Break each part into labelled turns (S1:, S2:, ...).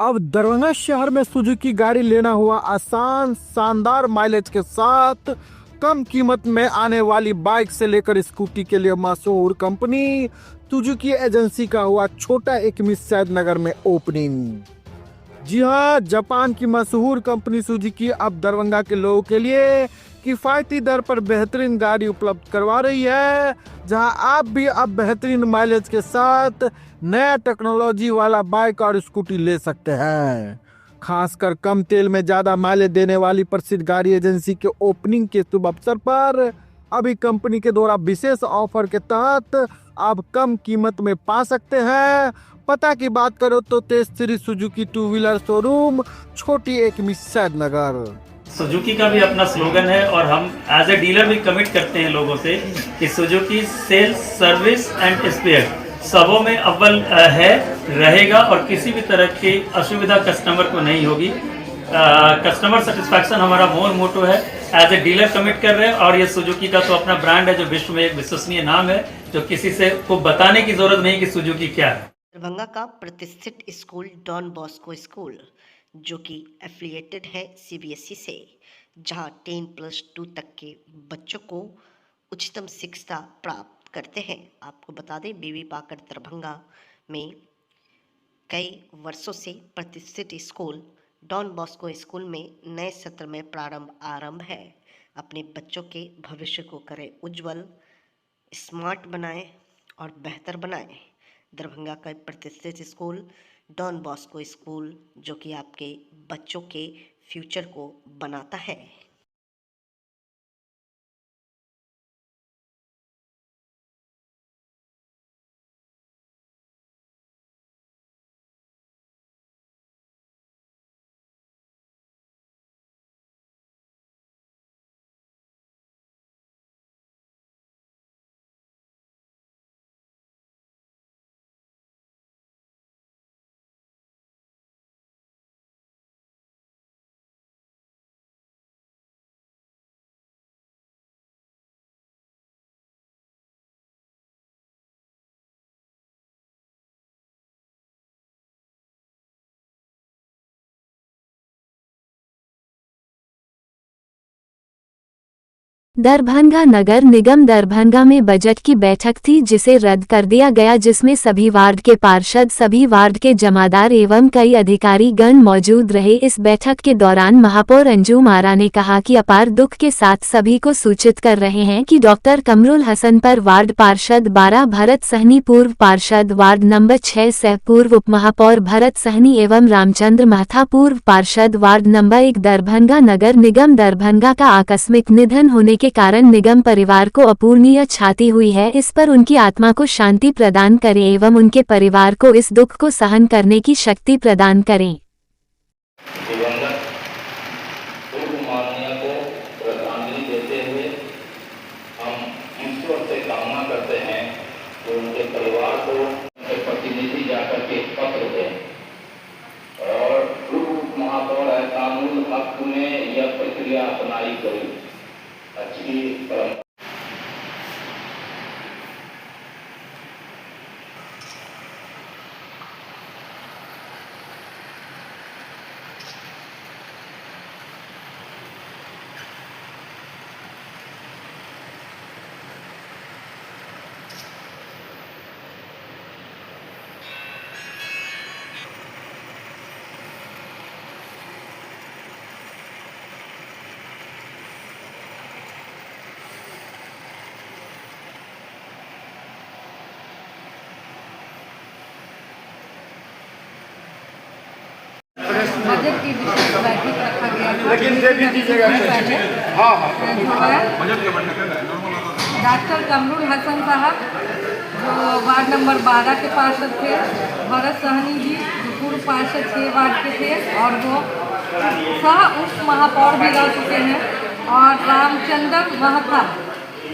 S1: अब दरभंगा शहर में सुजुकी गाड़ी लेना हुआ आसान, शानदार माइलेज के साथ कम कीमत में आने वाली बाइक से लेकर स्कूटी के लिए मशहूर कंपनी सुजुकी एजेंसी का हुआ छोटा एक मिस नगर में ओपनिंग। जी हाँ, जापान की मशहूर कंपनी सुजुकी अब दरभंगा के लोगों के लिए किफ़ायती दर पर बेहतरीन गाड़ी उपलब्ध करवा रही है, जहां आप भी अब बेहतरीन माइलेज के साथ नया टेक्नोलॉजी वाला बाइक और स्कूटी ले सकते हैं। खासकर कम तेल में ज़्यादा माइलेज देने वाली प्रसिद्ध गाड़ी एजेंसी के ओपनिंग के शुभ अवसर पर अभी कंपनी के द्वारा विशेष ऑफर के तहत आप कम कीमत में पा सकते हैं। पता की बात करो तो Tej Shri Suzuki two wheeler showroom, छोटी एक मिस्सैद नगर।
S2: सुजुकी का भी अपना स्लोगन है और हम एज ए डीलर भी कमिट करते हैं लोगों से कि Suzuki sales, service and spare सबों में अव्वल है, रहेगा और किसी भी तरह की असुविधा कस्टमर को नहीं होगी। कस्टमर सेटिस्फैक्शन हमारा मोटो है, एज ए डीलर कमिट कर रहे हैं। और ये सुजुकी का तो अपना ब्रांड है जो विश्व में एक विश्वसनीय नाम है, जो किसी से को बताने की जरूरत नहीं कि सुजुकी क्या है।
S3: दरभंगा का प्रतिष्ठित स्कूल डॉन बॉस्को स्कूल, जो कि एफिलिएटेड है सीबीएसई से, जहां 10+2 तक के बच्चों को उच्चतम शिक्षा प्राप्त करते हैं। आपको बता दें, बीवी पाकर दरभंगा में कई वर्षों से प्रतिष्ठित स्कूल डॉन बॉस्को स्कूल में नए सत्र में आरंभ है। अपने बच्चों के भविष्य को करें उज्जवल, स्मार्ट बनाएं और बेहतर बनाएं। दरभंगा का प्रतिष्ठित स्कूल डॉन बॉस्को स्कूल, जो कि आपके बच्चों के फ्यूचर को बनाता है।
S4: दरभंगा नगर निगम दरभंगा में बजट की बैठक थी, जिसे रद्द कर दिया गया, जिसमें सभी वार्ड के पार्षद, सभी वार्ड के जमादार एवं कई अधिकारी गण मौजूद रहे। इस बैठक के दौरान महापौर अंजुम आरा ने कहा कि अपार दुख के साथ सभी को सूचित कर रहे हैं कि डॉक्टर कमरुल हसन पर वार्ड पार्षद 12 भरत सहनी, पूर्व पार्षद वार्ड नंबर 6 सह पूर्व उप महापौर भरत सहनी एवं रामचंद्र महथा, पूर्व पार्षद वार्ड नंबर 1 दरभंगा नगर निगम दरभंगा का आकस्मिक निधन होने के कारण निगम परिवार को अपूरणीय क्षति हुई है। इस पर उनकी आत्मा को शांति प्रदान करें एवं उनके परिवार को इस दुख को सहन करने की शक्ति प्रदान करें।
S5: दिवंगत पूर्व माननीय को श्रद्धांजलि देते हुए हम ईश्वर से कामना करते हैं कि उनके परिवार को उनके प्रतिनिधि जाकर के पत्र दें। और पूर्व महापौर एहसानुल हक ने यह प्रक्रिया अपनाई गई। अच्छी परंपरा।
S6: बजट की विशेष बैठक रखा गया था।
S1: लेकिन दे भी दीजिएगा। हाँ हाँ,
S6: डॉक्टर कमरुल हसन साहब, जो वार्ड नंबर 12 के पार्षद थे, भरत सहनी जी जो पूर्व पार्षद 6 वार्ड के थे और वो सह उप महापौर भी रह चुके हैं, और रामचंद्र महथा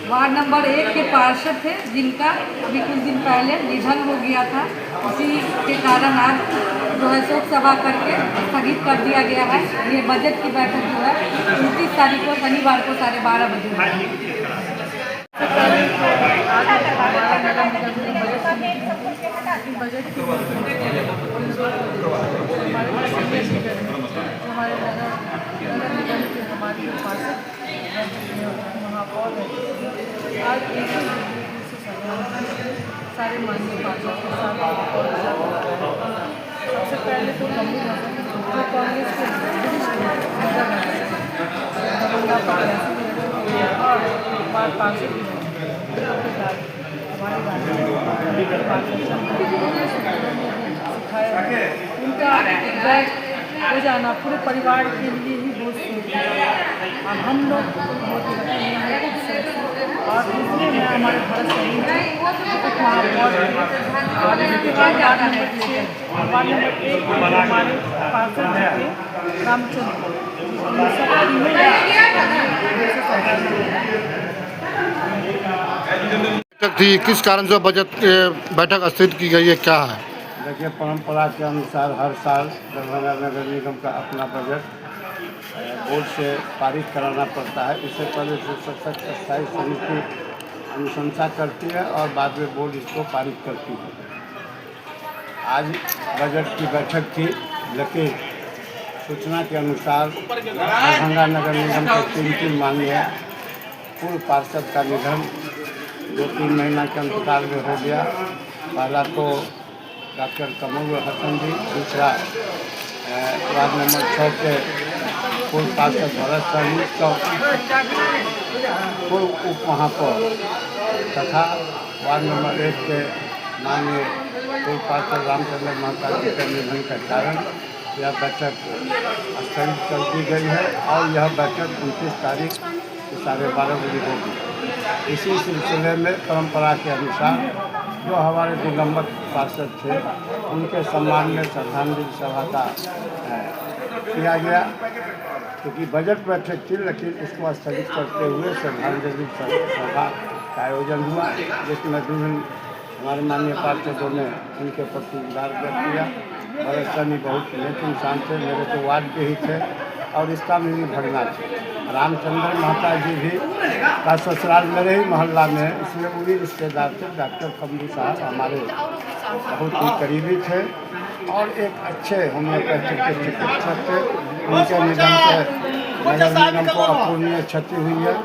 S6: वार्ड नंबर 1 के पार्षद थे, जिनका अभी कुछ दिन पहले निधन हो गया था। उसी के कारण आज जो है शोक सभा करके स्थगित कर दिया गया है। ये बजट की बैठक जो है 29 तारीख को शनिवार को 12:30 बजे बजट हमारे सीनियर लीडर हैं, जो हमारे नगर निगम के हमारे जो पार्षद महापौर हैं, आज एक ही से सारे माननीय पार्षद के साथ सबसे पहले तो कमल हसन जो कांग्रेस के और हमारे पार्षद सिखाया उनका बैग हो जाना पूरे परिवार के लिए ही बहुत सोचते हैं और हम लोग बहुत और दूसरे में हमारे भारत और इसके बाद वार्ड नंबर 1 हमारे पार्षद थे रामचंद्र
S7: थी, किस कारण से बजट बैठक स्थगित की गई है, क्या है?
S8: देखिए, परंपरा के अनुसार हर साल दरभंगा नगर निगम का अपना बजट बोर्ड से पारित कराना पड़ता है। इससे पहले स्थायी समिति अनुशंसा करती है और बाद में बोर्ड इसको पारित करती है। आज बजट की बैठक थी, लेकिन सूचना के अनुसार दरभंगा नगर निगम के 3 माननीय पूर्व पार्षद का निधन 2-3 महीना के अंतराल में हो गया। पहला तो डॉक्टर कमल हसन जी, दूसरा वार्ड नंबर 6 के पूर्व पार्षद भरत सहनी, पूर्व उप महापौर तथा वार्ड नंबर 1 के माननीय पूर्व पार्षद रामचंद्र महता जी के निधन के कारण यह बैठक स्थगित कर दी गई है और यह बैठक 29 तारीख 12:30 बजे होगी। इसी सिलसिले में परंपरा के अनुसार जो हमारे दिवंगत पार्षद थे उनके सम्मान में श्रद्धांजलि सभा का किया गया, क्योंकि बजट बैठक थी लेकिन उसको स्थगित करते हुए श्रद्धांजलि सभा का आयोजन हुआ, जिसमें विभिन्न हमारे माननीय पार्षदों ने उनके प्रति उदार व्यक्त किया। भरत सहनी बहुत नेक इंसान थे, मेरे तो वार्ड के ही थे और इसका मेरी भगना थे। रामचंद्र महता जी भी का ससुराल मेरे ही मोहल्ला में है, इसलिए वही रिश्तेदार थे। डॉक्टर कमली साहब हमारे बहुत ही करीबी थे और एक अच्छे होम्योपैथिक के चिकित्सक थे। उनके निधन से नगर निगम को अपूर्णीय क्षति हुई है।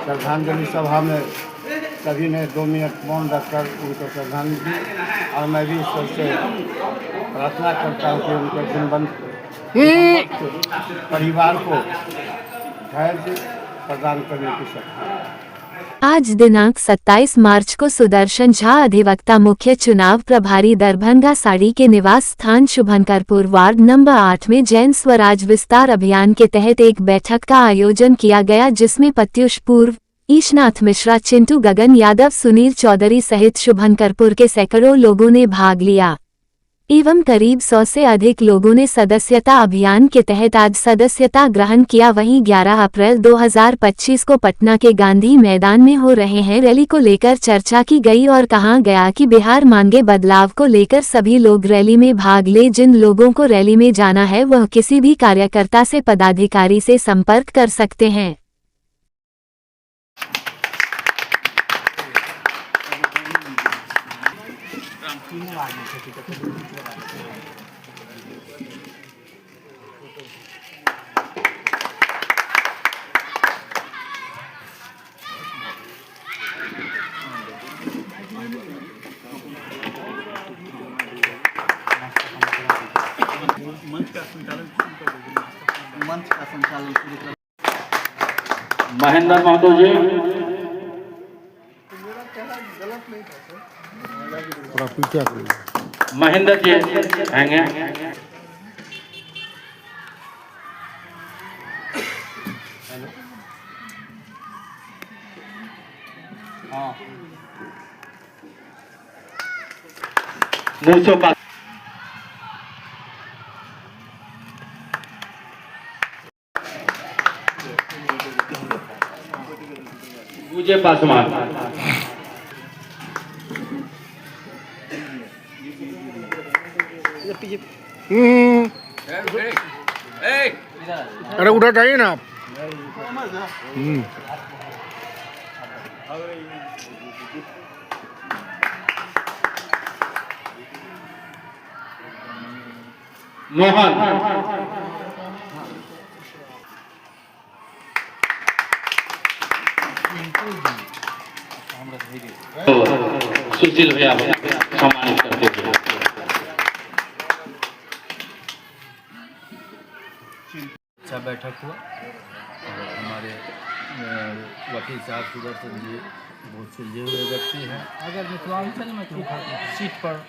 S8: श्रद्धांजलि सभा में सभी ने 2 मिनट मौन रखकर उनको श्रद्धांजलि दी और मैं भी ईश्वर से प्रार्थना करता हूँ कि उनके दिनबंद परिवार को धैर्य प्रदान करने की शक्ति।
S4: आज दिनांक 27 मार्च को सुदर्शन झा अधिवक्ता मुख्य चुनाव प्रभारी दरभंगा साड़ी के निवास स्थान शुभंकरपुर वार्ड नंबर 8 में जैन स्वराज विस्तार अभियान के तहत एक बैठक का आयोजन किया गया, जिसमें प्रत्युष पूर्व, ईशनाथ मिश्रा, चिंटू गगन यादव, सुनील चौधरी सहित शुभंकरपुर के सैकड़ों लोगों ने भाग लिया एवं करीब 100 से अधिक लोगों ने सदस्यता अभियान के तहत आज सदस्यता ग्रहण किया। वहीं 11 अप्रैल 2025 को पटना के गांधी मैदान में हो रहे हैं रैली को लेकर चर्चा की गई और कहा गया कि बिहार मांगे बदलाव को लेकर सभी लोग रैली में भाग ले। जिन लोगों को रैली में जाना है वह किसी भी कार्यकर्ता से पदाधिकारी से संपर्क कर सकते हैं।
S5: महेंद्र महतो जी, महेंद्र जी आएंगे। मुझे पासवान,
S7: अरे उठा जाइए ना आप।
S5: मोहन, सुशील भैया सम्मानित करते हुए।
S9: अच्छा बैठक हुआ और हमारे वकील साहब सुदर्शन जी बहुत सुलझे हुए व्यक्ति हैं। अगर मिथिलांचल में सीट पर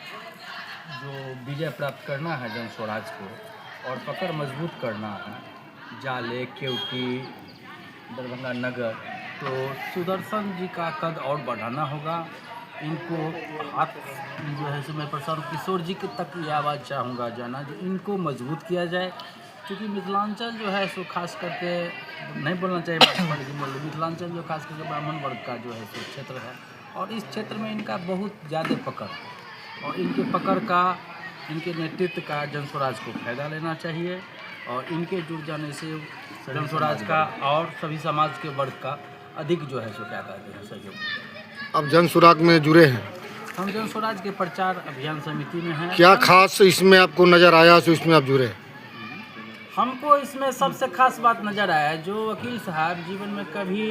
S9: जो विजय प्राप्त करना है जन स्वराज को और पकड़ मजबूत करना है जाले केवटी दरभंगा नगर, तो सुदर्शन जी का कद और बढ़ाना होगा। इनको हाथ जो है सो मैं प्रशांत किशोर जी के तक ये आवाज़ चाहूँगा जाना जो इनको मजबूत किया जाए, क्योंकि मिथिलांचल जो है सो खास करके नहीं बोलना चाहिए मिथिलांचल जो खास करके ब्राह्मण वर्ग का जो है सो क्षेत्र है और इस क्षेत्र में इनका बहुत ज़्यादा पकड़ और इनके पकड़ का इनके नेतृत्व का जन स्वराज को फायदा लेना चाहिए और इनके जुड़ जाने से जन स्वराज का और सभी समाज के वर्ग का अधिक जो है सो क्या कहते हैं सहयोग।
S7: अब जन सुराग में जुड़े हैं,
S9: हम जन स्वराज के प्रचार अभियान समिति में हैं।
S7: क्या खास इसमें आपको नज़र आया तो इसमें आप जुड़े?
S9: हमको इसमें सबसे खास बात नज़र आया जो वकील साहब जीवन में कभी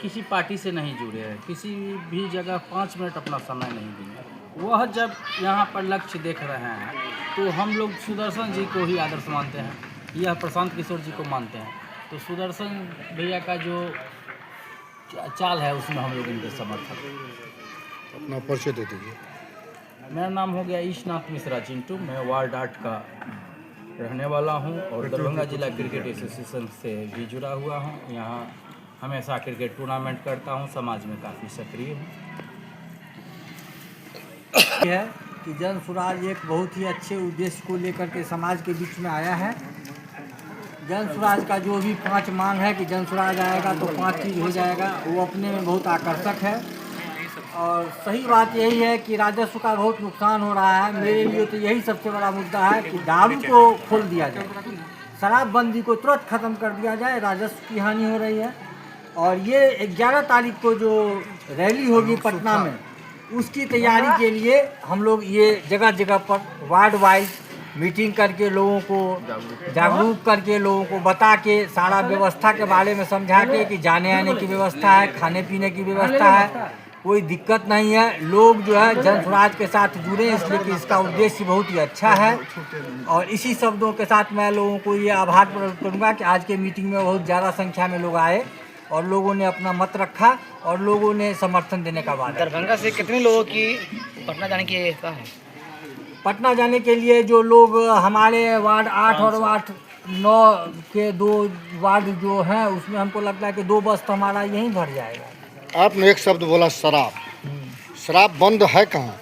S9: किसी पार्टी से नहीं जुड़े हैं, किसी भी जगह 5 मिनट अपना समय नहीं दिए। वह जब यहाँ पर लक्ष्य देख रहे हैं तो हम लोग सुदर्शन जी को ही आदर्श मानते हैं, यह प्रशांत किशोर जी को मानते हैं। तो सुदर्शन भैया का जो चाल है उसमें हम लोग इनके समर्थक।
S7: अपना परिचय दे दीजिए।
S9: मेरा नाम हो गया ईशनाथ मिश्रा चिंटू, मैं वार्ड 8 का रहने वाला हूं और दरभंगा जिला क्रिकेट एसोसिएशन से भी जुड़ा हुआ हूं। यहां हमेशा क्रिकेट टूर्नामेंट करता हूं, समाज में काफ़ी सक्रिय हूं।
S10: है कि जन स्वराज एक बहुत ही अच्छे उद्देश्य को लेकर के समाज के बीच में आया है। जन स्वराज का जो भी 5 मांग है कि जन स्वराज आएगा तो 5 चीज़ हो जाएगा, वो अपने में बहुत आकर्षक है। और सही बात यही है कि राजस्व का बहुत नुकसान हो रहा है। मेरे लिए तो यही सबसे बड़ा मुद्दा है कि दारू को खोल दिया जाए, शराबबंदी को तुरंत ख़त्म कर दिया जाए, राजस्व की हानि हो रही है। और ये 11 तारीख को जो रैली होगी पटना में, उसकी तैयारी के लिए हम लोग ये जगह जगह पर वार्ड वाइज मीटिंग करके लोगों को जागरूक करके लोगों को बता के सारा व्यवस्था के बारे में समझा के कि जाने आने की व्यवस्था है, खाने पीने की व्यवस्था है, कोई दिक्कत नहीं है। लोग जो है जन स्वराज के साथ जुड़े इसलिए कि इसका उद्देश्य बहुत ही अच्छा है। और इसी शब्दों के साथ मैं लोगों को ये आभार प्रकट करूँगा कि आज के मीटिंग में बहुत ज़्यादा संख्या में लोग आए और लोगों ने अपना मत रखा और लोगों ने समर्थन देने का वादा।
S11: दरभंगा से कितने लोगों की पटना जाने की व्यवस्था है?
S10: पटना जाने के लिए जो लोग हमारे वार्ड 8 और वार्ड 9 के 2 वार्ड जो हैं उसमें हमको लगता है कि 2 बस तो हमारा यहीं भर जाएगा।
S7: आपने एक शब्द बोला शराब, शराब बंद है कहाँ?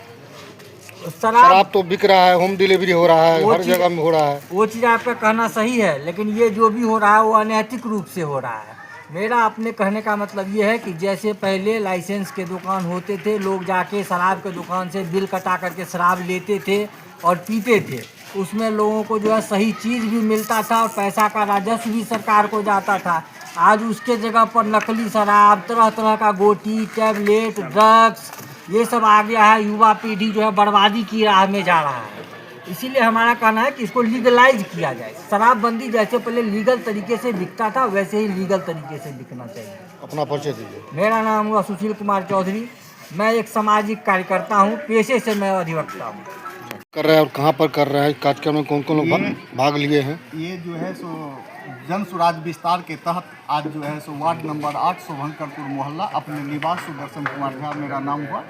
S10: शराब
S7: तो बिक रहा है, होम डिलीवरी हो रहा है, हर जगह में हो रहा है।
S10: वो चीज़ आपका कहना सही है, लेकिन ये जो भी हो रहा है वो अनैतिक रूप से हो रहा है। मेरा अपने कहने का मतलब ये है कि जैसे पहले लाइसेंस के दुकान होते थे, लोग जाके शराब के दुकान से बिल कटा करके शराब लेते थे और पीते थे, उसमें लोगों को जो है सही चीज़ भी मिलता था और पैसा का राजस्व भी सरकार को जाता था। आज उसके जगह पर नकली शराब, तरह तरह का गोटी, टैबलेट, ड्रग्स ये सब आ गया है। युवा पीढ़ी जो है बर्बादी की राह में जा रहा है। इसीलिए हमारा कहना है कि इसको लीगलाइज किया जाए। शराबबंदी जैसे पहले लीगल तरीके से बिकता था वैसे ही लीगल तरीके से बिकना चाहिए।
S7: अपना परिचय दीजिए।
S10: मेरा नाम हुआ सुशील कुमार चौधरी, मैं एक सामाजिक कार्यकर्ता हूँ, पेशे से मैं अधिवक्ता हूँ।
S7: कर रहे हैं और कहाँ पर कर रहे हैं, कार्यक्रम में कौन कौन लोग भाग लिए हैं?
S12: ये जो है सो जन स्वराज विस्तार के तहत आज जो है सो वार्ड नंबर 8 शुभंकरपुर मोहल्ला अपने निवास सुदर्शन कुमार झा मेरा नाम हुआ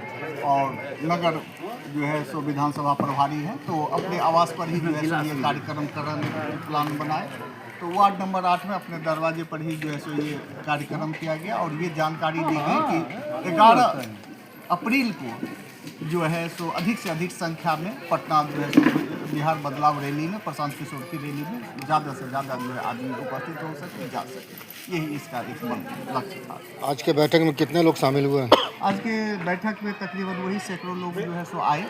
S12: और नगर जो है सो विधानसभा प्रभारी हैं, तो अपने आवास पर ही जो है सो ये कार्यक्रम कराने का प्लान बनाए। तो वार्ड नंबर 8 में अपने दरवाजे पर ही जो है सो ये कार्यक्रम किया गया और ये जानकारी दी गई कि 11 अप्रैल को जो है सो अधिक से अधिक संख्या में पटना जो है सो बिहार बदलाव रैली में, प्रशांत किशोर की रैली में ज़्यादा से ज़्यादा जो है आदमी उपस्थित हो सके, जा सके, यही इसका एक लक्ष्य था।
S7: आज के बैठक में कितने लोग शामिल हुए हैं?
S12: आज के बैठक में तकरीबन वही सैकड़ों लोग जो है सो आए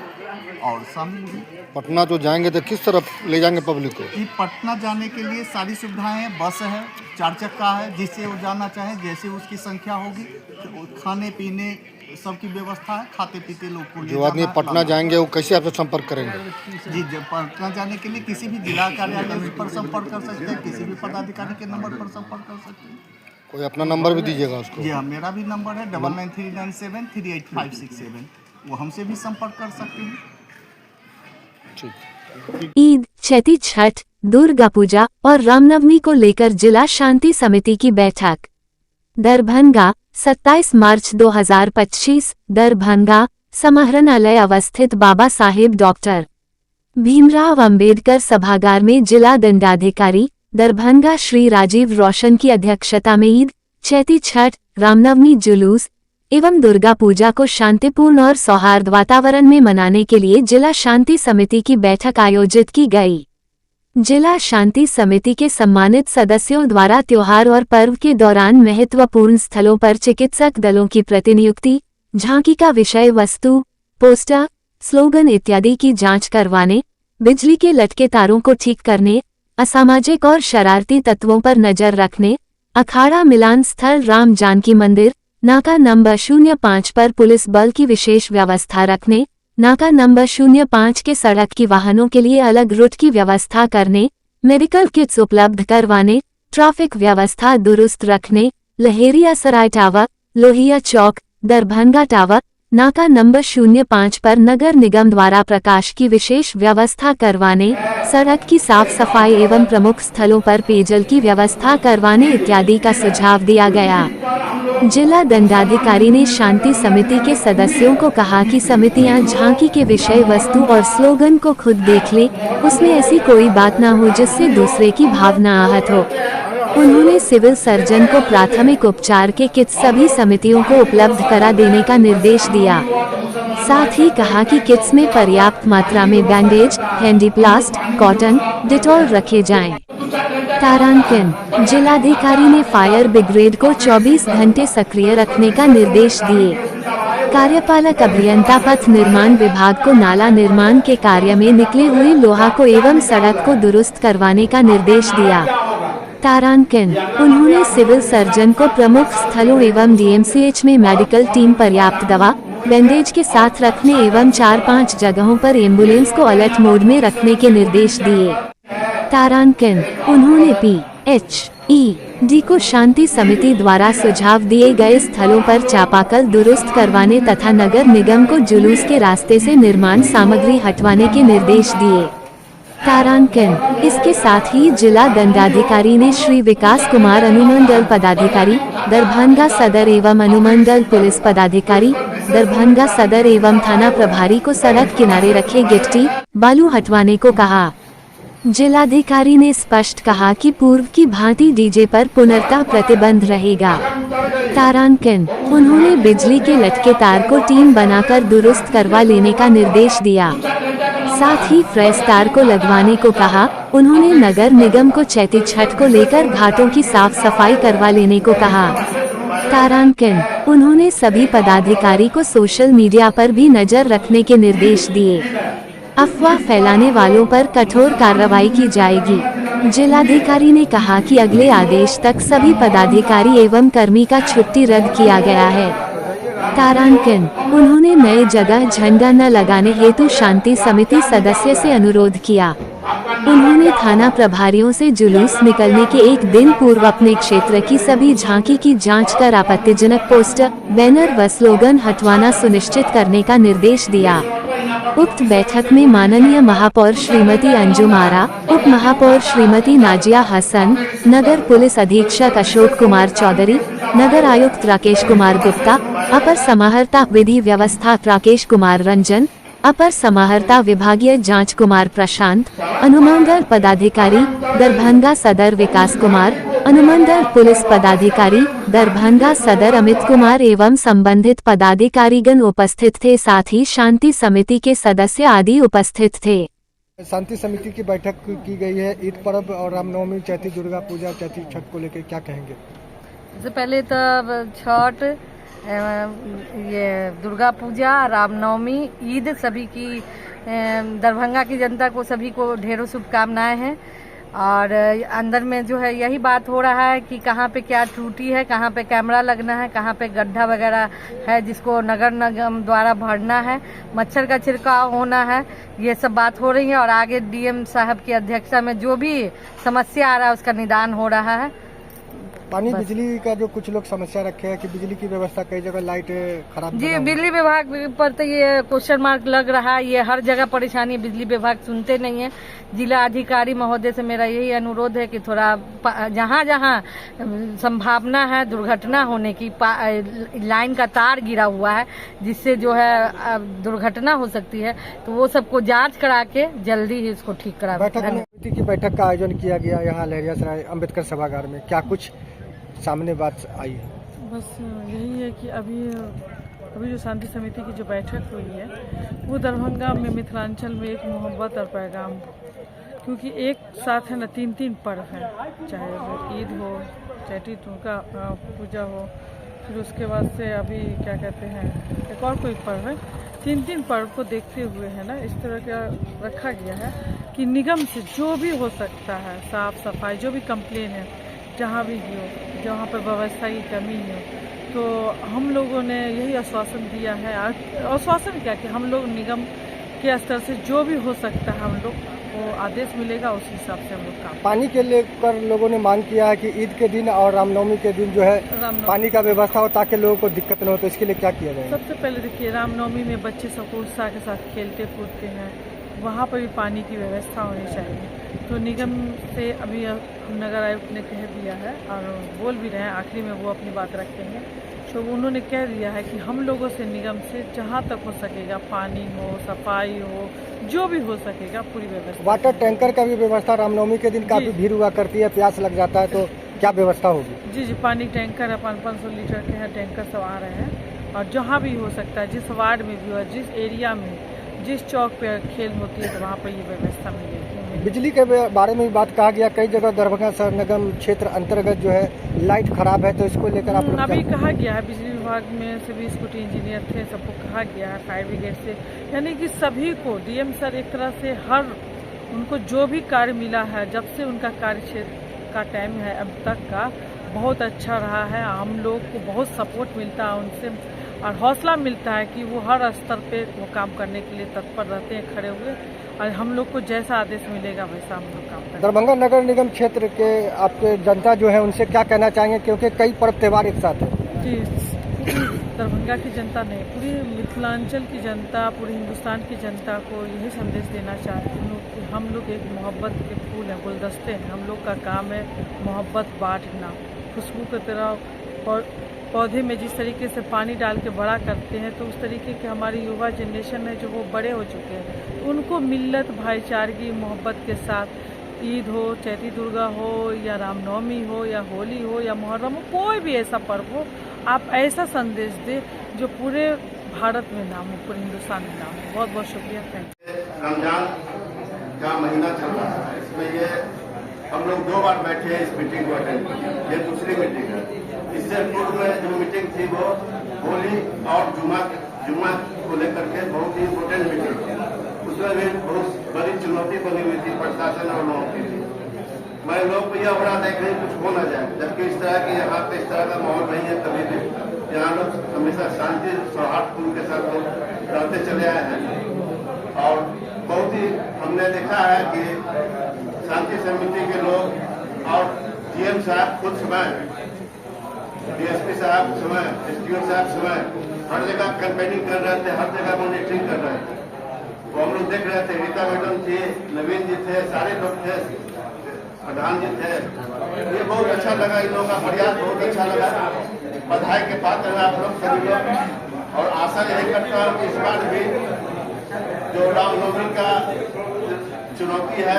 S12: और शामिल हुए।
S7: पटना तो जाएंगे तो किस तरफ ले जाएंगे पब्लिक को?
S12: कि पटना जाने के लिए सारी सुविधाएं हैं, बस है, 4 चक्का है, जिससे वो जाना चाहे, जैसे उसकी संख्या होगी, तो खाने पीने सबकी व्यवस्था है, खाते पीते लोग को ले
S7: जो आदमी
S12: जाना,
S7: पटना
S12: लाना।
S7: जाएंगे वो कैसे आपसे संपर्क करेंगे?
S12: जी, जब पटना जाने के लिए किसी भी जिला कार्यालय पर संपर्क कर सकते हैं, किसी भी पदाधिकारी के नंबर पर संपर्क कर सकते हैं।
S7: कोई अपना नंबर भी दीजिएगा उसको।
S12: जी हाँ, मेरा भी नंबर है 9939738567, वो हमसे भी संपर्क कर सकते हैं।
S4: ईद, चैती छठ, दुर्गा पूजा और रामनवमी को लेकर जिला शांति समिति की बैठक। दरभंगा 27 मार्च 2025 दरभंगा समाहरणालय अवस्थित बाबा साहेब डॉक्टर भीमराव अंबेडकर सभागार में जिला दंडाधिकारी दरभंगा श्री राजीव रोशन की अध्यक्षता में ईद, चैती छठ, रामनवमी जुलूस एवं दुर्गा पूजा को शांतिपूर्ण और सौहार्द वातावरण में मनाने के लिए जिला शांति समिति की बैठक आयोजित की गई। जिला शांति समिति के सम्मानित सदस्यों द्वारा त्योहार और पर्व के दौरान महत्वपूर्ण स्थलों पर चिकित्सक दलों की प्रतिनियुक्ति, झांकी का विषय वस्तु, पोस्टर, स्लोगन इत्यादि की जांच करवाने, बिजली के लटके तारों को ठीक करने, असामाजिक और शरारती तत्वों पर नजर रखने, अखाड़ा मिलान स्थल राम जानकी मंदिर, नाका नंबर 05 पर पुलिस बल की विशेष व्यवस्था रखने, नाका नंबर 05 के सड़क की वाहनों के लिए अलग रूट की व्यवस्था करने, मेडिकल किट्स उपलब्ध करवाने, ट्रैफिक व्यवस्था दुरुस्त रखने, लहेरिया सराय टावर, लोहिया चौक, दरभंगा टावर, नाका नंबर 05 पर नगर निगम द्वारा प्रकाश की विशेष व्यवस्था करवाने, सड़क की साफ सफाई एवं प्रमुख स्थलों पर पेयजल की व्यवस्था करवाने इत्यादि का सुझाव दिया गया। जिला दंडाधिकारी ने शांति समिति के सदस्यों को कहा कि समितियां झांकी के विषय वस्तु और स्लोगन को खुद देख ले, उसमें ऐसी कोई बात न हो जिससे दूसरे की भावना आहत हो। उन्होंने सिविल सर्जन को प्राथमिक उपचार के किट सभी समितियों को उपलब्ध करा देने का निर्देश दिया। साथ ही कहा कि किट्स में पर्याप्त मात्रा में बैंडेज, हैंडीप्लास्ट, कॉटन, डिटॉल रखे जाएं। तारांकन जिलाधिकारी ने फायर ब्रिगेड को 24 घंटे सक्रिय रखने का निर्देश दिए। कार्यपालक अभियंता पथ निर्माण विभाग को नाला निर्माण के कार्य में निकले हुए लोहा को एवं सड़क को दुरुस्त करवाने का निर्देश दिया। तारांकन उन्होंने सिविल सर्जन को प्रमुख स्थलों एवं डीएमसीएच में मेडिकल टीम पर्याप्त दवा, बैंडेज के साथ रखने एवं 4-5 जगहों पर एम्बुलेंस को अलर्ट मोड में रखने के निर्देश दिए। तारांकन उन्होंने PHED को शांति समिति द्वारा सुझाव दिए गए स्थलों पर चापाकल दुरुस्त करवाने तथा नगर निगम को जुलूस के रास्ते से निर्माण सामग्री हटवाने के निर्देश दिए। तारांकन इसके साथ ही जिला दंडाधिकारी ने श्री विकास कुमार अनुमंडल पदाधिकारी दरभंगा सदर एवं अनुमंडल पुलिस पदाधिकारी दरभंगा सदर एवं थाना प्रभारी को सड़क किनारे रखे गिट्टी, बालू हटवाने को कहा। जिलाधिकारी ने स्पष्ट कहा कि पूर्व की भांति डीजे पर पुनर्तः प्रतिबंध रहेगा। तारांकन उन्होंने बिजली के लटके तार को टीम बनाकर दुरुस्त करवा लेने का निर्देश दिया। साथ ही फ्रेश तार को लगवाने को कहा। उन्होंने नगर निगम को चैती छठ को लेकर घाटों की साफ सफाई करवा लेने को कहा। तारांकन उन्होंने सभी पदाधिकारी को सोशल मीडिया पर भी नजर रखने के निर्देश दिए। अफवाह फैलाने वालों पर कठोर कार्रवाई की जाएगी। जिलाधिकारी ने कहा कि अगले आदेश तक सभी पदाधिकारी एवं कर्मी का छुट्टी रद्द किया गया है। तारांकन उन्होंने नए जगह झंडा न लगाने हेतु शांति समिति सदस्य से अनुरोध किया। उन्होंने थाना प्रभारियों से जुलूस निकलने के एक दिन पूर्व अपने क्षेत्र की सभी झांकी की जांच कर आपत्तिजनक पोस्टर, बैनर व स्लोगन हटवाना सुनिश्चित करने का निर्देश दिया। उक्त बैठक में माननीय महापौर श्रीमती अंजुम आरा, उप महापौर श्रीमती नाजिया हसन, नगर पुलिस अधीक्षक अशोक कुमार चौधरी, नगर आयुक्त राकेश कुमार गुप्ता, अपर समाहर्ता विधि व्यवस्था राकेश कुमार रंजन, अपर समाहर्ता विभागीय जांच कुमार प्रशांत, अनुमंडल पदाधिकारी दरभंगा सदर विकास कुमार, अनुमंडल पुलिस पदाधिकारी दरभंगा सदर अमित कुमार एवं संबंधित पदाधिकारीगण उपस्थित थे। साथ ही शांति समिति के सदस्य आदि उपस्थित थे।
S13: शांति समिति की बैठक की गई है। ईद पर्व और रामनवमी, चैती दुर्गा पूजा, चैती छठ को लेकर क्या कहेंगे?
S6: सबसे पहले तो छठ, ये दुर्गा पूजा, रामनवमी, ईद सभी की दरभंगा की जनता को सभी को ढेरों शुभकामनाएं हैं। और अंदर में जो है यही बात हो रहा है कि कहाँ पे क्या त्रुटि है, कहाँ पे कैमरा लगना है, कहाँ पे गड्ढा वगैरह है जिसको नगर निगम द्वारा भरना है, मच्छर का छिड़काव होना है, ये सब बात हो रही है। और आगे डीएम साहब की अध्यक्षता में जो भी समस्या आ रहा है उसका निदान हो रहा है।
S13: पानी बिजली का जो कुछ लोग समस्या रखे हैं कि बिजली की व्यवस्था कई जगह लाइट खराब
S6: जी, बिजली विभाग पर तो ये क्वेश्चन मार्क लग रहा है। ये हर जगह परेशानी, बिजली विभाग सुनते नहीं है। जिला अधिकारी महोदय से मेरा यही अनुरोध है कि थोड़ा जहाँ जहाँ संभावना है दुर्घटना होने की, लाइन का तार गिरा हुआ है जिससे जो है दुर्घटना हो सकती है, तो वो सबको जांच करा के जल्दी ही इसको ठीक करा।
S13: समिति की बैठक का आयोजन किया गया यहाँ लहरियासराय अम्बेडकर सभागार में, क्या कुछ सामने बात आई है?
S14: बस यही है कि अभी जो शांति समिति की जो बैठक हुई है वो दरभंगा में मिथिलांचल में एक मोहब्बत और पैगाम, क्योंकि एक साथ है ना 3 पर्व हैं, चाहे वो ईद हो, चैती दुर्गा पूजा हो, फिर उसके बाद से अभी क्या कहते हैं एक और कोई पर्व है। 3 पर्व को देखते हुए है ना इस तरह का रखा गया है कि निगम से जो भी हो सकता है साफ सफाई, जो भी कंप्लेन है जहाँ भी हो, जहाँ पर व्यवस्था की कमी है, तो हम लोगों ने यही आश्वासन दिया है। आश्वासन क्या कि हम लोग निगम के स्तर से जो भी हो सकता है हम लोग को आदेश मिलेगा, उस हिसाब से हम लोग काम।
S13: पानी के लेकर लोगों ने मांग किया है कि ईद के दिन और रामनवमी के दिन जो है पानी का व्यवस्था हो ताकि लोगों को दिक्कत न हो, तो इसके लिए क्या किया जाए?
S14: सबसे पहले देखिए, रामनवमी में बच्चे सबको उत्साह के साथ खेलते कूदते हैं, वहाँ पर भी पानी की व्यवस्था होनी चाहिए। तो निगम से अभी नगर आयुक्त ने कह दिया है और बोल भी रहे हैं, आखिरी में वो अपनी बात रखेंगे, तो उन्होंने कह दिया है कि हम लोगों से निगम से जहाँ तक हो सकेगा पानी हो, सफाई हो, जो भी हो सकेगा पूरी व्यवस्था।
S13: वाटर टैंकर का भी व्यवस्था रामनवमी के दिन काफी भीड़ हुआ करती है, प्यास लग जाता है, तो क्या व्यवस्था होगी?
S14: जी, पानी टैंकर है, 500 लीटर के हैं टैंकर सब आ रहे हैं, और जहाँ भी हो सकता है, जिस वार्ड में भी हो, जिस एरिया में, जिस चौक पे खेल होती है, तो वहाँ पर ये व्यवस्था मिलेगी।
S13: बिजली के बारे में भी बात कहा गया, कई जगह दरभंगा शहर निगम क्षेत्र अंतर्गत जो है लाइट खराब है, तो इसको लेकर आप
S14: अभी कहा गया है, बिजली विभाग में से भी स्कूटी इंजीनियर थे, सबको कहा गया है, फायर ब्रिगेड से, यानी कि सभी को डीएम सर एक तरह से हर उनको जो भी कार्य मिला है, जब से उनका कार्य क्षेत्र का टाइम है अब तक का, बहुत अच्छा रहा है। हम लोग को बहुत सपोर्ट मिलता है उनसे और हौसला मिलता है कि वो हर स्तर पे वो काम करने के लिए तत्पर रहते हैं खड़े हुए, और हम लोग को जैसा आदेश मिलेगा वैसा हम लोग काम करेंगे।
S13: दरभंगा नगर निगम क्षेत्र के आपके जनता जो है उनसे क्या कहना चाहेंगे, क्योंकि कई पर्व त्यौहार एक साथ है?
S14: जी, दरभंगा की जनता नहीं, पूरी मिथिलांचल की जनता, पूरे हिंदुस्तान की जनता को यही संदेश देना चाहती हूँ कि हम लोग एक मोहब्बत के फूल हैं, गुलदस्ते हैं। हम लोग का काम है मोहब्बत बांटना, खुशबू की तरह पौधे में जिस तरीके से पानी डाल के बड़ा करते हैं, तो उस तरीके के हमारी युवा जनरेशन है जो वो बड़े हो चुके हैं, उनको मिल्लत भाईचारगी मोहब्बत के साथ ईद हो, चैती दुर्गा हो, या रामनवमी हो, या होली हो, या मुहर्रम हो, कोई भी ऐसा पर्व हो, आप ऐसा संदेश दें जो पूरे भारत में नाम हो, पूरे हिंदुस्तान में नाम हो। बहुत बहुत शुक्रिया, थैंक यू।
S15: रमजान का महीना चल रहा है, इसमें ये हम लोग 2 बार बैठे हैं इस मीटिंग को अटेंड किया, ये दूसरी मीटिंग है। इससे पूर्व में जो मीटिंग थी वो होली और जुमा को लेकर के बहुत ही इम्पोर्टेंट मीटिंग थी, उसमें भी बहुत बड़ी चुनौती बनी हुई थी प्रशासन और लोगों के लिए। मैं लोग को यह हो रहा देख रहे कुछ हो न जाए, जबकि इस तरह की यहाँ पे इस तरह का माहौल नहीं है कभी भी। यहाँ लोग हमेशा शांति सौहार्दपूर्ण के साथ लोग रहते चले आए हैं, और बहुत ही हमने देखा है कि शांति समिति के लोग और डीएम साहब खुद समय, डीएसपी साहब समय, एसडीओ साहब समय, हर जगह कैंपेनिंग कर रहे थे, हर जगह मॉनिटरिंग कर रहे थे। वो हम लोग देख रहे थे, रीता मैडम थी, नवीन जी थे, सारे लोग थे, प्रधान जी थे। ये बहुत अच्छा लगा, इन लोगों का प्रयास बहुत अच्छा लगा, बधाई के पात्र हैं आप लोग सभी लोग। और आशा यही करता हूँ कि इस बार भी जो रामनवमी का चुनौती है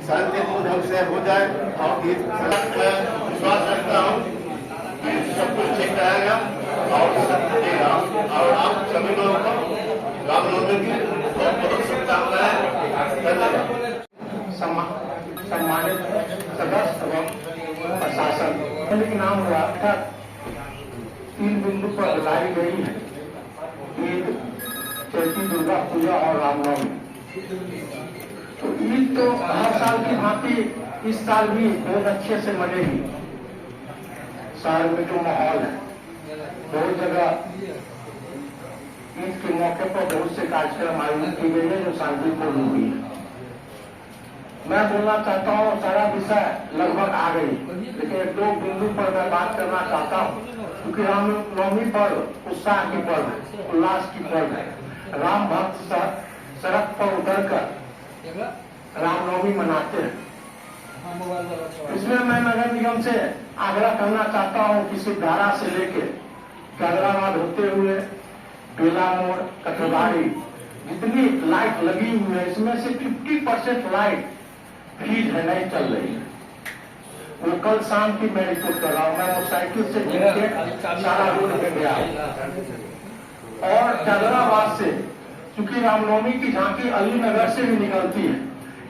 S15: शांतिपूर्ण ढंग से हो जाए, और विश्वास रखता हूँ कि सब कुछ ठीक रहेगा और आप सभी लोगों को रामनवमी की बहुत बहुत शुभकामनाएं। धन्यवाद।
S16: सम्मानित सदस्य एवं प्रशासन के नाम वार्ता 3 बिंदु पर लाई गई है, ईद, चैती दुर्गा पूजा और रामनवमी। तो ईद तो हर साल की भांति इस साल भी बहुत अच्छे से मनेगी। शहर में जो माहौल है, बहुत जगह ईद के मौके पर बहुत से कार्यक्रम आयोजित किए गए हैं जो शांतिपूर्ण हुई है। मैं बोलना चाहता हूँ, सारा विषय लगभग आ गई, लेकिन एक दो बिंदु पर मैं बात करना चाहता हूँ, क्योंकि रामनवमी पर्व उत्साह की पर्व है, उल्लास की पर्व है। राम भक्त सड़क पर उतरकर रामनवमी मनाते हैं। इसमें मैं नगर निगम से आग्रह करना चाहता हूँ कि सिद्धारा से लेके कैदराबाद होते हुए बेला मोड़, कटवाड़ी जितनी लाइट लगी हुई है, इसमें से 50% लाइट फ्रीज है, नहीं चल रही है। वो कल शाम की मैं रिपोर्ट कर रहा हूँ। मैं मोटरसाइकिल से घूम के सारा रोड में गया और कैदराबाद से, क्योंकि रामनवमी की झांकी अलीनगर से भी निकलती है,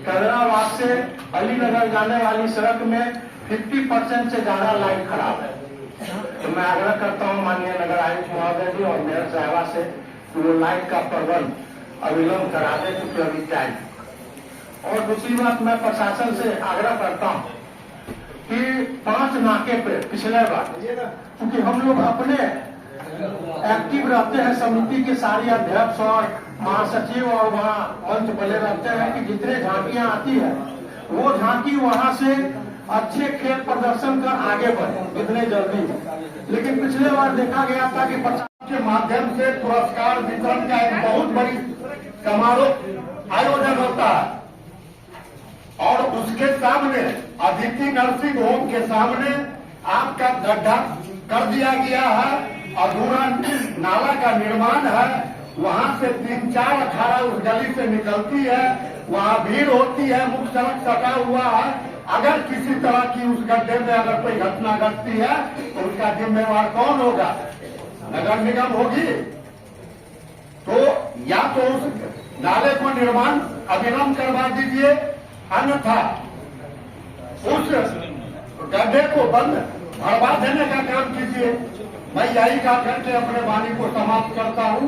S16: कैदराबाद से अलीनगर जाने वाली सड़क में 50% से ज्यादा लाइट खराब है। तो मैं आग्रह करता हूँ माननीय नगर आयुक्त महोदय जी और मेयर साहबा से कि वो लाइट का प्रबंध अविलंब करा दे, क्योंकि अभी टाइम। और दूसरी बात, मैं प्रशासन से आग्रह करता हूँ कि 5 नाके पे पिछले बार, क्योंकि हम लोग अपने एक्टिव रहते हैं, समिति के सारे अध्यक्ष और महासचिव और वहाँ मंच बने रहते हैं कि जितने झांकियां आती है वो झांकी वहाँ से अच्छे खेल प्रदर्शन कर आगे बढ़े जितने जल्दी। लेकिन पिछले बार देखा गया था कि प्रशासन के माध्यम से पुरस्कार वितरण का एक बहुत बड़ी समारोह आयोजन होता है और उसके सामने अदिति नर्सिंग होम के सामने आपका गड्ढा कर दिया गया है, अधूरा नाला का निर्माण है, वहां से 3-4 अखाड़ा उस गली से निकलती है, वहां भीड़ होती है, मुख्य सड़क सटा हुआ है। अगर किसी तरह की उस गड्ढे में अगर कोई घटना घटती है तो उसका जिम्मेवार कौन होगा? नगर निगम होगी। तो या तो उस नाले को निर्माण अविलंब करवा दीजिए, अन्यथा उस गड्ढे को बंद भरवा देने का काम कीजिए। मैं यही कहा करके अपने वाणी को समाप्त करता हूँ।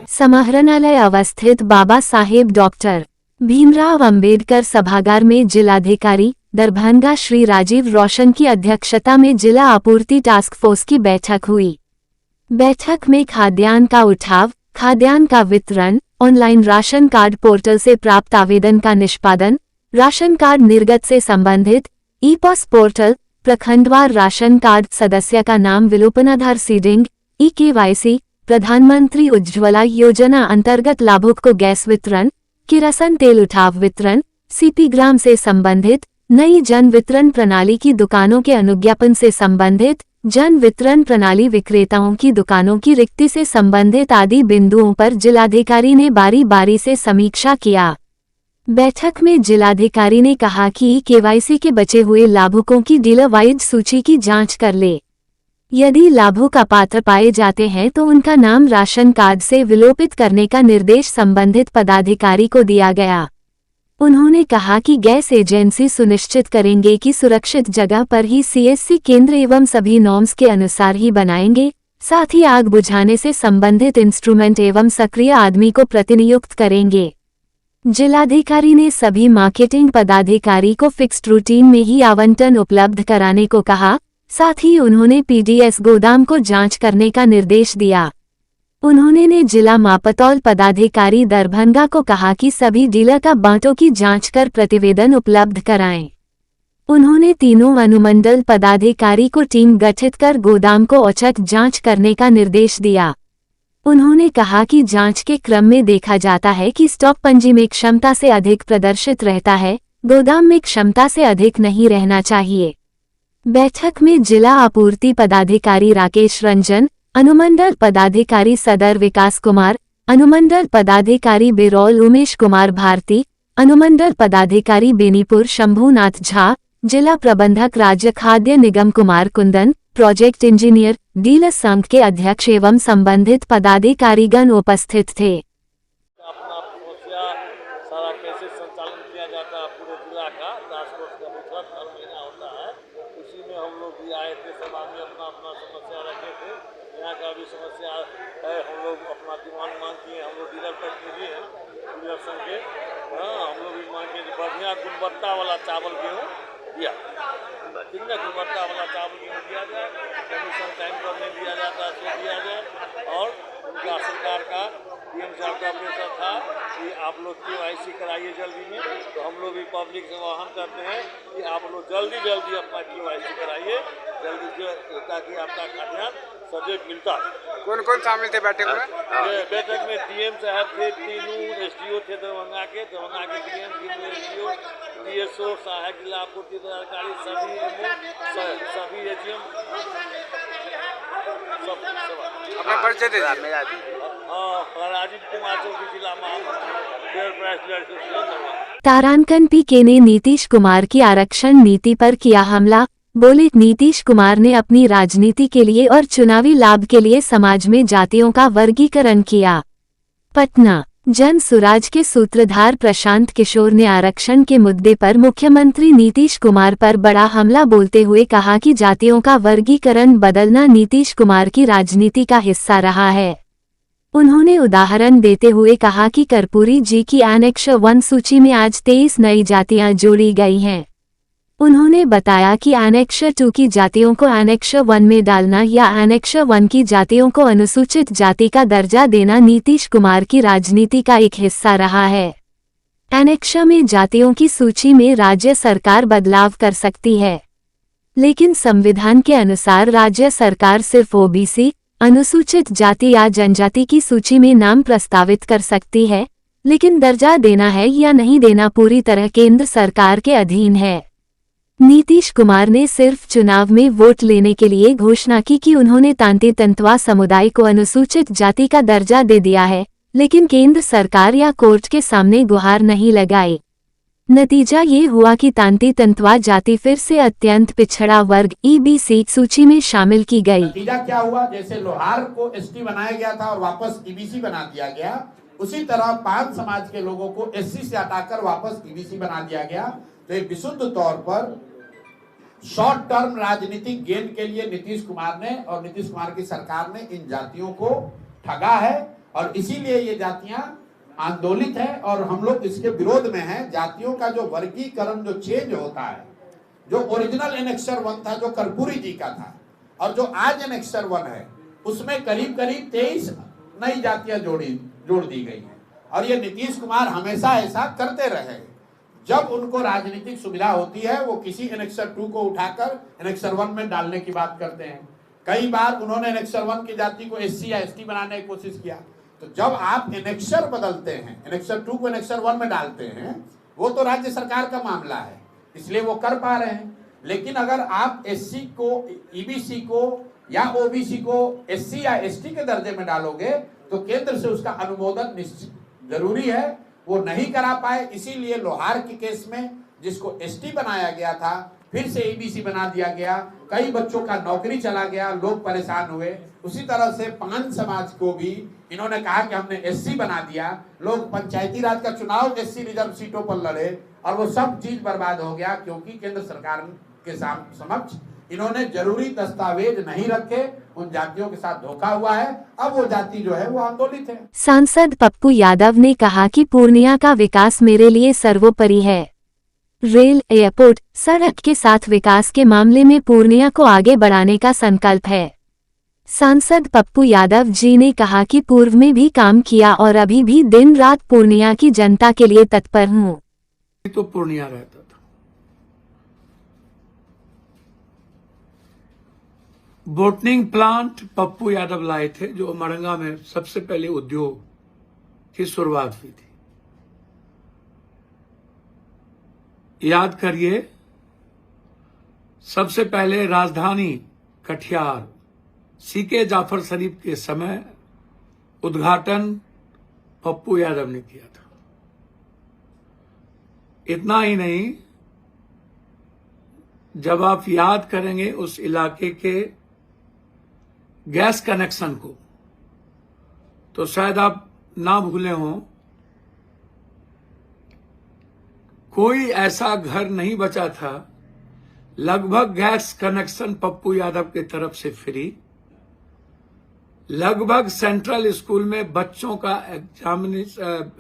S4: समाहरणालय अवस्थित बाबा साहेब डॉक्टर भीमराव अंबेडकर सभागार में जिलाधिकारी दरभंगा श्री राजीव रोशन की अध्यक्षता में जिला आपूर्ति टास्क फोर्स की बैठक हुई। बैठक में खाद्यान्न का उठाव, खाद्यान्न का वितरण, ऑनलाइन राशन कार्ड पोर्टल से प्राप्त आवेदन का निष्पादन, राशन कार्ड निर्गत से संबंधित ई-पॉस पोर्टल, प्रखंडवार राशन कार्ड सदस्य का नाम विलोपनाधार सीडिंग, ई-केवाईसी, प्रधानमंत्री उज्ज्वला योजना अंतर्गत लाभुक को गैस वितरण, किरासन तेल उठाव वितरण, सीपी ग्राम से संबंधित, नई जन वितरण प्रणाली की दुकानों के अनुज्ञापन से संबंधित, जन वितरण प्रणाली विक्रेताओं की दुकानों की रिक्ति से संबंधित आदि बिंदुओं पर जिलाधिकारी ने बारी बारी से समीक्षा किया। बैठक में जिलाधिकारी ने कहा कि केवाईसी के बचे हुए लाभुकों की डीलर वाइज सूची की जांच कर ले। यदि लाभुक अपात्र पाए जाते हैं तो उनका नाम राशन कार्ड से विलोपित करने का निर्देश संबंधित पदाधिकारी को दिया गया। उन्होंने कहा कि गैस एजेंसी सुनिश्चित करेंगे कि सुरक्षित जगह पर ही सीएससी केंद्र एवं सभी नॉर्म्स के अनुसार ही बनाएंगे, साथ ही आग बुझाने से संबंधित इंस्ट्रूमेंट एवं सक्रिय आदमी को प्रतिनियुक्त करेंगे। जिलाधिकारी ने सभी मार्केटिंग पदाधिकारी को फिक्स्ड रूटीन में ही आवंटन उपलब्ध कराने को कहा, साथ ही उन्होंने पीडीएस गोदाम को जांच करने का निर्देश दिया। उन्होंने ने जिला मापतौल पदाधिकारी दरभंगा को कहा कि सभी डीलर का बांटों की जांच कर प्रतिवेदन उपलब्ध कराएं। उन्होंने तीनों अनुमंडल पदाधिकारी को टीम गठित कर गोदाम को औचक जांच करने का निर्देश दिया। उन्होंने कहा कि जांच के क्रम में देखा जाता है कि स्टॉक पंजी में क्षमता से अधिक प्रदर्शित रहता है, गोदाम में क्षमता से अधिक नहीं रहना चाहिए। बैठक में जिला आपूर्ति पदाधिकारी राकेश रंजन, अनुमंडल पदाधिकारी सदर विकास कुमार, अनुमंडल पदाधिकारी बिरौल उमेश कुमार भारती, अनुमंडल पदाधिकारी बेनीपुर शंभुनाथ झा, जिला प्रबंधक राज्य खाद्य निगम Kumar Kundan, project engineer, dealer संघ के अध्यक्ष एवं संबंधित पदाधिकारीगण उपस्थित थे।
S17: अपना समस्या सारा कैसे संचालन किया जाता है पूरे जिला का टास्क फोर्स का बैठक हर महीना होता है। उसी में हम लोग भी आए थे, सब आदमी अपना अपना समस्या रखे थे। यहाँ का भी समस्या है। हम लोग अपना डिमांड मांग किए, हम लोग डीलर प्रतिनिधि हैं डीलर संघ के। हाँ, हम लोग भी मांग किए बढ़िया गुणवत्ता वाला चावल गेहूँ दिया, कितना गुणवत्ता वाला चावल गेहूँ दिया जाए, कमीशन टाइम पर नहीं दिया जाता तो दिया जाए। और उनका सरकार का डीएम साहब का प्रेशर था कि आप लोग KYC कराइए जल्दी में, तो हम लोग भी पब्लिक से आह्वान करते हैं कि आप लोग जल्दी अपना KYC कराइए जल्दी, ताकि आपका खाद्यान्न सजग मिलता है।
S18: कौन कौन शामिल थे बैठक में?
S17: बैठक में डीएम साहब थे, तीनों SDO थे दरभंगा के डीएम, तीनों SDO, DSO, सहायक जिला आपूर्ति पदाधिकारी, सभी AGM
S18: अपना परिचय दे दीजिए।
S17: राजीव कुमार चौधरी, जिला महामंत्री, फेयर प्राइस डीलर एसोसिएशन।
S4: तारांकन PK ने नीतीश कुमार की आरक्षण नीति पर किया हमला। बोले, नीतीश कुमार ने अपनी राजनीति के लिए और चुनावी लाभ के लिए समाज में जातियों का वर्गीकरण किया। पटना, जन सुराज के सूत्रधार प्रशांत किशोर ने आरक्षण के मुद्दे पर मुख्यमंत्री नीतीश कुमार पर बड़ा हमला बोलते हुए कहा कि जातियों का वर्गीकरण बदलना नीतीश कुमार की राजनीति का हिस्सा रहा है। उन्होंने उदाहरण देते हुए कहा कि कर्पूरी जी की एनेक्स 1 सूची में आज 23 नई जातियां जोड़ी गई हैं। उन्होंने बताया कि एनेक्स 2 की जातियों को एनेक्स 1 में डालना या एनेक्स 1 की जातियों को अनुसूचित जाति का दर्जा देना नीतीश कुमार की राजनीति का एक हिस्सा रहा है। एनेक्स में जातियों की सूची में राज्य सरकार बदलाव कर सकती है, लेकिन संविधान के अनुसार राज्य सरकार सिर्फ OBC, अनुसूचित जाति या जनजाति की सूची में नाम प्रस्तावित कर सकती है, लेकिन दर्जा देना है या नहीं देना पूरी तरह केंद्र सरकार के अधीन है। नीतीश कुमार ने सिर्फ चुनाव में वोट लेने के लिए घोषणा की कि उन्होंने तांती तंतवा समुदाय को अनुसूचित जाति का दर्जा दे दिया है, लेकिन केंद्र सरकार या कोर्ट के सामने गुहार नहीं लगाई। नतीजा ये हुआ कि तांती तंतवा जाति फिर से अत्यंत पिछड़ा वर्ग EBC सूची में शामिल की गई।
S16: नतीजा क्या हुआ? जैसे लोहार को ST बनाया गया था और वापस EBC बना दिया गया, उसी तरह पांच समाज के लोगों को SC से हटाकर वापस EBC बना दिया गया। तो एक विशुद्ध तौर पर शॉर्ट टर्म राजनीतिक गेन के लिए नीतीश कुमार ने और नीतीश कुमार की सरकार ने इन जातियों को ठगा है, और इसीलिए ये जातियां आंदोलित है और हम लोग इसके विरोध में हैं। जातियों का जो वर्गीकरण जो चेंज होता है, जो ओरिजिनल एनेक्सर 1 था जो कर्पूरी जी का था, और जो आज एनेक्सर 1 है, उसमें करीब 23 नई जातियां जोड़ दी गई है। और ये नीतीश कुमार हमेशा ऐसा करते रहे। जब उनको राजनीतिक सुविधा होती है वो किसी एनेक्सर 2 को उठाकर एनेक्सर 1 में डालने की बात करते हैं। कई बार उन्होंने एनेक्सर 1 की जाति को SC या ST बनाने की कोशिश किया। तो जब आप एनेक्सर बदलते हैं, एनेक्सर 2 को एनेक्सर 1 में डालते हैं, वो तो राज्य सरकार का मामला है, इसलिए वो कर पा रहे हैं। लेकिन अगर आप SC को, EBC को या OBC को SC या ST के दर्जे में डालोगे तो केंद्र से उसका अनुमोदन निश्चित जरूरी है, वो नहीं करा पाए। इसीलिए लोहार के केस में जिसको ST बनाया गया था फिर से EBC बना दिया गया, कई बच्चों का नौकरी चला गया, लोग परेशान हुए। उसी तरह से पांच समाज को भी इन्होंने कहा कि हमने SC बना दिया, लोग पंचायती राज का चुनाव SC रिजर्व सीटों पर लड़े और वो सब चीज बर्बाद हो गया, क्योंकि केंद्र सरकार के समक्ष इन्होंने जरूरी दस्तावेज नहीं रखे, उन जातियों के साथ धोखा हुआ है। अब वो जाति जो है वो आंदोलित है।
S4: सांसद पप्पू यादव ने कहा कि पूर्णिया का विकास मेरे लिए सर्वोपरि है। रेल, एयरपोर्ट, सड़क के साथ विकास के मामले में पूर्णिया को आगे बढ़ाने का संकल्प है। सांसद पप्पू यादव जी ने कहा कि पूर्व में भी काम किया और अभी भी दिन रात पूर्णिया की जनता के लिए तत्पर हूँ।
S19: तो पूर्णिया रहता था, बोटनिंग प्लांट पप्पू यादव लाए थे, जो मरंगा में सबसे पहले उद्योग की शुरुआत हुई थी। याद करिए, सबसे पहले राजधानी कटिहार CK जाफर शरीफ के समय उद्घाटन पप्पू यादव ने किया था। इतना ही नहीं, जब आप याद करेंगे उस इलाके के गैस कनेक्शन को, तो शायद आप ना भूले हों, कोई ऐसा घर नहीं बचा था, लगभग गैस कनेक्शन पप्पू यादव की तरफ से फ्री। लगभग सेंट्रल स्कूल में बच्चों का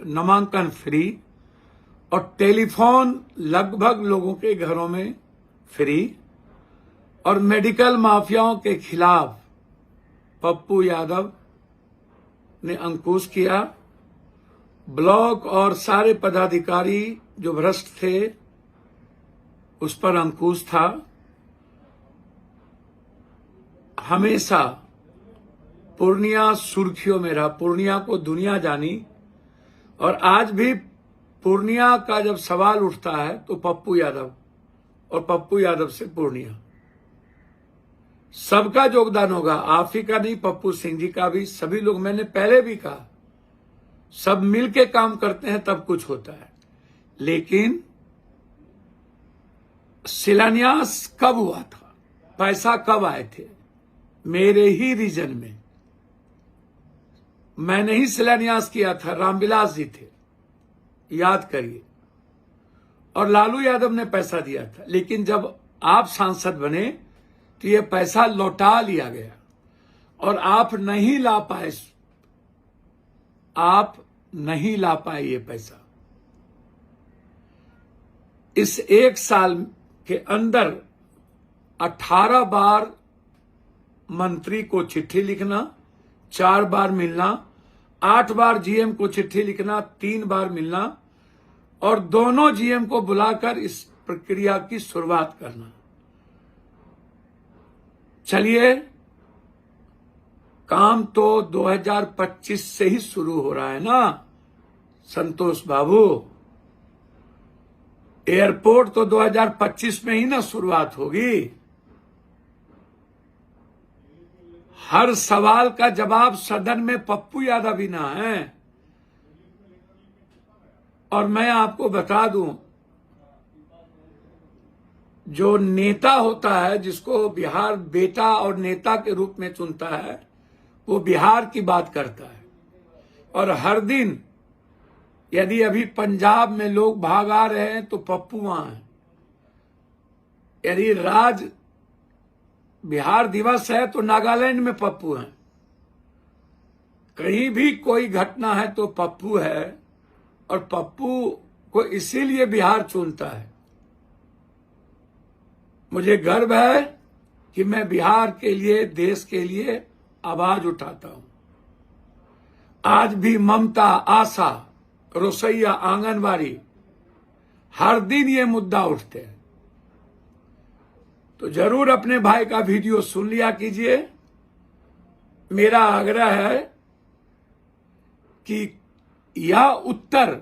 S19: नामांकन फ्री और टेलीफोन लगभग लोगों के घरों में फ्री और मेडिकल माफियाओं के खिलाफ पप्पू यादव ने अंकुश किया। ब्लॉक और सारे पदाधिकारी जो भ्रष्ट थे उस पर अंकुश था। हमेशा पूर्णिया सुर्खियों में रहा, पूर्णिया को दुनिया जानी। और आज भी पूर्णिया का जब सवाल उठता है तो पप्पू यादव और पप्पू यादव से पूर्णिया, सबका योगदान होगा। आप ही का नहीं, पप्पू सिंह जी का भी, सभी लोग, मैंने पहले भी कहा, सब मिलके काम करते हैं तब कुछ होता है। लेकिन शिलान्यास कब हुआ था, पैसा कब आए थे? मेरे ही रीजन में, मैंने ही शिलान्यास किया था, रामविलास जी थे, याद करिए, और लालू यादव ने पैसा दिया था। लेकिन जब आप सांसद बने तो ये पैसा लौटा लिया गया और आप नहीं ला पाए, आप नहीं ला पाए ये पैसा। इस एक साल के अंदर 18 बार मंत्री को चिट्ठी लिखना, 4 बार मिलना, 8 बार जीएम को चिट्ठी लिखना, 3 बार मिलना और दोनों जीएम को बुलाकर इस प्रक्रिया की शुरुआत करना। चलिए, काम तो 2025 से ही शुरू हो रहा है ना संतोष बाबू। एयरपोर्ट तो 2025 में ही ना शुरुआत होगी। हर सवाल का जवाब सदन में पप्पू यादव ही ना है। और मैं आपको बता दूं, जो नेता होता है, जिसको बिहार बेटा और नेता के रूप में चुनता है, वो बिहार की बात करता है। और हर दिन यदि अभी पंजाब में लोग भाग आ रहे हैं तो पप्पू वहां है। यदि बिहार दिवस है तो नागालैंड में पप्पू है। कहीं भी कोई घटना है तो पप्पू है। और पप्पू को इसीलिए बिहार चुनता है। मुझे गर्व है कि मैं बिहार के लिए, देश के लिए आवाज उठाता हूं। आज भी ममता, आशा, रोसैया, आंगनबाड़ी, हर दिन ये मुद्दा उठते हैं। तो जरूर अपने भाई का वीडियो सुन लिया कीजिए। मेरा आग्रह है कि यह उत्तर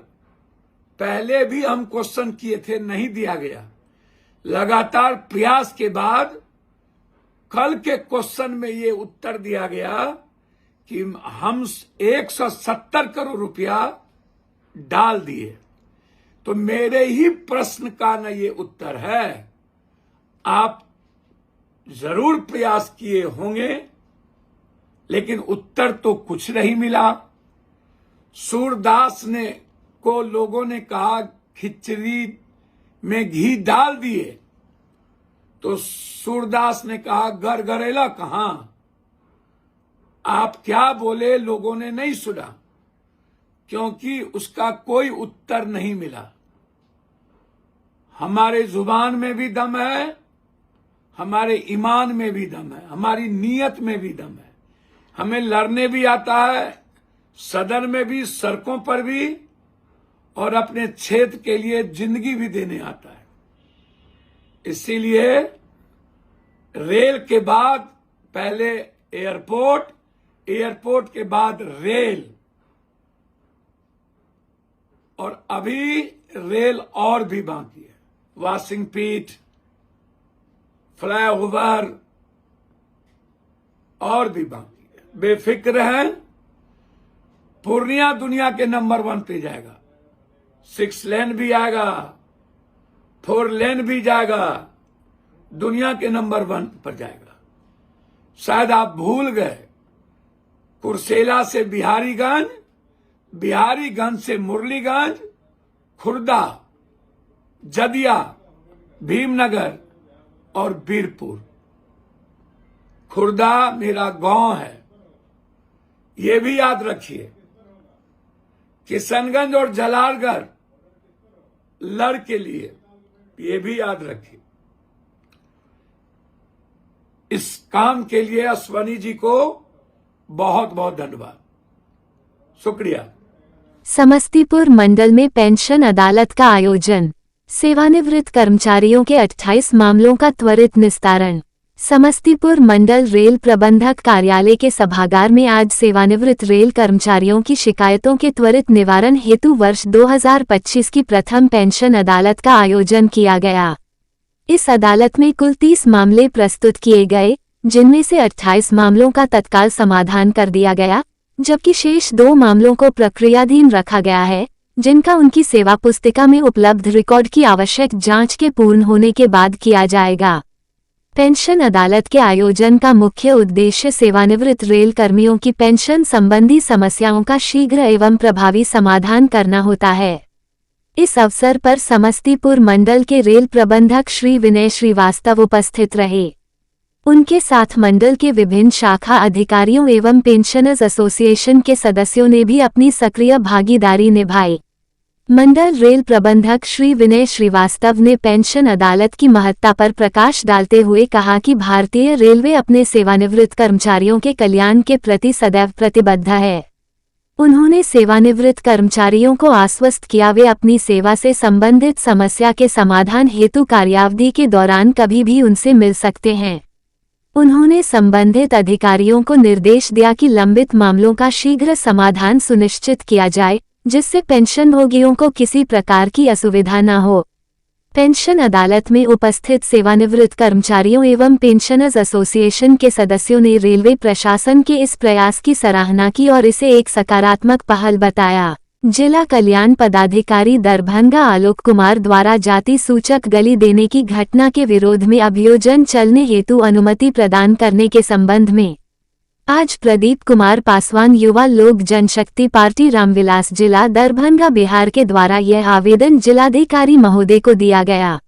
S19: पहले भी हम क्वेश्चन किए थे, नहीं दिया गया। लगातार प्रयास के बाद कल के क्वेश्चन में ये उत्तर दिया गया कि हम 170 करोड़ रुपया डाल दिए। तो मेरे ही प्रश्न का न ये उत्तर है। आप जरूर प्रयास किए होंगे, लेकिन उत्तर तो कुछ नहीं मिला। सूरदास ने को लोगों ने कहा खिचड़ी में घी डाल दिए, तो सूरदास ने कहा गरगरेला कहां? आप क्या बोले लोगों ने नहीं सुना, क्योंकि उसका कोई उत्तर नहीं मिला। हमारे जुबान में भी दम है, हमारे ईमान में भी दम है, हमारी नीयत में भी दम है। हमें लड़ने भी आता है, सदन में भी, सड़कों पर भी, और अपने क्षेत्र के लिए जिंदगी भी देने आता है। इसीलिए रेल के बाद पहले एयरपोर्ट, एयरपोर्ट के बाद रेल, और अभी रेल और भी बाकी है। वाशिंग पीट, फ्लाईओवर और भी बाकी है। बेफिक्र हैं, पूर्णिया दुनिया के नंबर 1 पे जाएगा। 6 लेन भी आएगा, 4 लेन भी जाएगा, दुनिया के नंबर 1 पर जाएगा। शायद आप भूल गए, कुर्सेला से बिहारीगंज, बिहारीगंज से मुरलीगंज, खुर्दा, जदिया, भीमनगर और बीरपुर। खुर्दा मेरा गांव है, ये भी याद रखिए, किशनगंज और जलालगढ़ लड़ के लिए, ये भी याद रखिए। इस काम के लिए अश्वनी जी को बहुत बहुत धन्यवाद, शुक्रिया।
S4: समस्तीपुर मंडल में पेंशन अदालत का आयोजन, सेवानिवृत्त कर्मचारियों के 28 मामलों का त्वरित निस्तारण। समस्तीपुर मंडल रेल प्रबंधक कार्यालय के सभागार में आज सेवानिवृत्त रेल कर्मचारियों की शिकायतों के त्वरित निवारण हेतु वर्ष 2025 की प्रथम पेंशन अदालत का आयोजन किया गया। इस अदालत में कुल 30 मामले प्रस्तुत किए गए, जिनमें से 28 मामलों का तत्काल समाधान कर दिया गया, जबकि शेष 2 मामलों को प्रक्रियाधीन रखा गया है, जिनका उनकी सेवा पुस्तिका में उपलब्ध रिकॉर्ड की आवश्यक जांच के पूर्ण होने के बाद किया जाएगा। पेंशन अदालत के आयोजन का मुख्य उद्देश्य सेवानिवृत्त रेल कर्मियों की पेंशन संबंधी समस्याओं का शीघ्र एवं प्रभावी समाधान करना होता है। इस अवसर पर समस्तीपुर मंडल के रेल प्रबंधक श्री विनय श्रीवास्तव उपस्थित रहे। उनके साथ मंडल के विभिन्न शाखा अधिकारियों एवं पेंशनर्स एसोसिएशन के सदस्यों ने भी अपनी सक्रिय भागीदारी निभाई। मंडल रेल प्रबंधक श्री विनय श्रीवास्तव ने पेंशन अदालत की महत्ता पर प्रकाश डालते हुए कहा कि भारतीय रेलवे अपने सेवानिवृत्त कर्मचारियों के कल्याण के प्रति सदैव प्रतिबद्ध है। उन्होंने सेवानिवृत्त कर्मचारियों को आश्वस्त किया वे अपनी सेवा से संबंधित समस्या के समाधान हेतु कार्यावधि के दौरान कभी भी उनसे मिल सकते हैं। उन्होंने संबंधित अधिकारियों को निर्देश दिया कि लंबित मामलों का शीघ्र समाधान सुनिश्चित किया जाए, जिससे पेंशनभोगियों को किसी प्रकार की असुविधा न हो। पेंशन अदालत में उपस्थित सेवानिवृत्त कर्मचारियों एवं पेंशनर्स एसोसिएशन के सदस्यों ने रेलवे प्रशासन के इस प्रयास की सराहना की और इसे एक सकारात्मक पहल बताया। जिला कल्याण पदाधिकारी दरभंगा आलोक कुमार द्वारा जाति सूचक गली देने की घटना के विरोध में अभियोजन चलने हेतु अनुमति प्रदान करने के संबंध में आज प्रदीप कुमार पासवान युवा लोक जनशक्ति पार्टी रामविलास जिला दरभंगा बिहार के द्वारा यह आवेदन जिलाधिकारी महोदय को दिया गया।